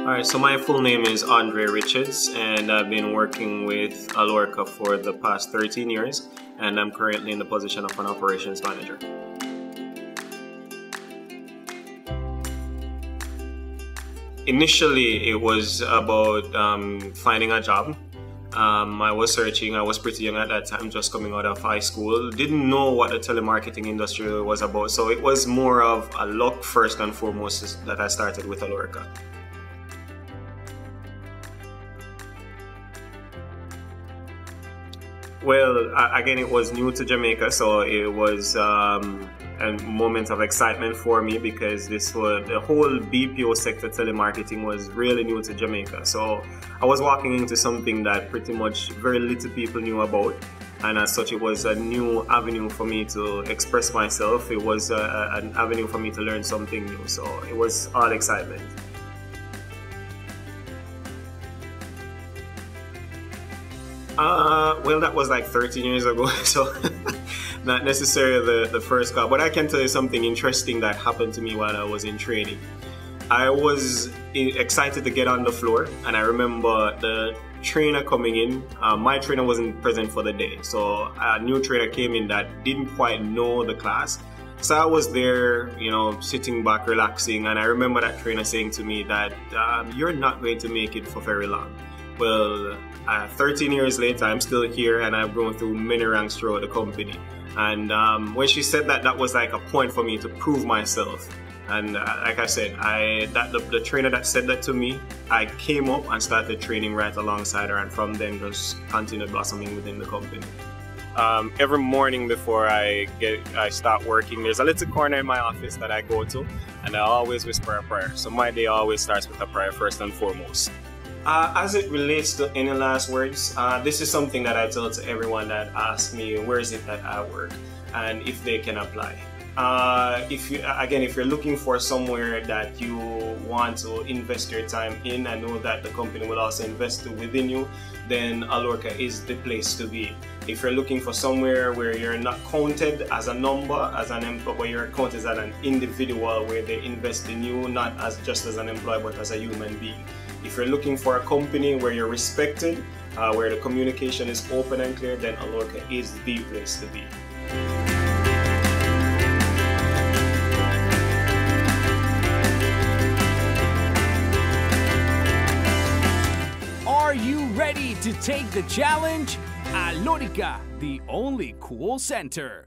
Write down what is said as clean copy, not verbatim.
Alright, so my full name is Andre Richards, and I've been working with Alorica for the past 13 years, and I'm currently in the position of an operations manager. Initially, it was about finding a job. I was searching. I was pretty young at that time, just coming out of high school. Didn't know what the telemarketing industry was about, so it was more of a luck first and foremost that I started with Alorica. Well, again, it was new to Jamaica, so it was a moment of excitement for me because the whole BPO sector, telemarketing, was really new to Jamaica. So I was walking into something that pretty much very little people knew about, and as such, it was a new avenue for me to express myself. It was an avenue for me to learn something new. So it was all excitement. Well, that was like 13 years ago, so not necessarily the first call, but I can tell you something interesting that happened to me while I was in training. I was excited to get on the floor, and I remember the trainer coming in. My trainer wasn't present for the day, so a new trainer came in that didn't quite know the class. So I was there, sitting back, relaxing, and I remember that trainer saying to me that you're not going to make it for very long. Well, 13 years later, I'm still here, and I've grown through many ranks throughout the company. And when she said that, that was like a point for me to prove myself. And like I said, the trainer that said that to me, I came up and started training right alongside her, and from then just continued blossoming within the company. Every morning before I start working, there's a little corner in my office that I go to, and I always whisper a prayer. So my day always starts with a prayer first and foremost. As it relates to any last words, this is something that I tell to everyone that asks me where is it that I work and if they can apply. If you're looking for somewhere that you want to invest your time in and know that the company will also invest within you, then Alorica is the place to be. If you're looking for somewhere where you're not counted as a number, where you're counted as an individual, where they invest in you not just as an employee but as a human being. If you're looking for a company where you're respected, where the communication is open and clear, then Alorica is the place to be. Are you ready to take the challenge? Alorica, the only cool center.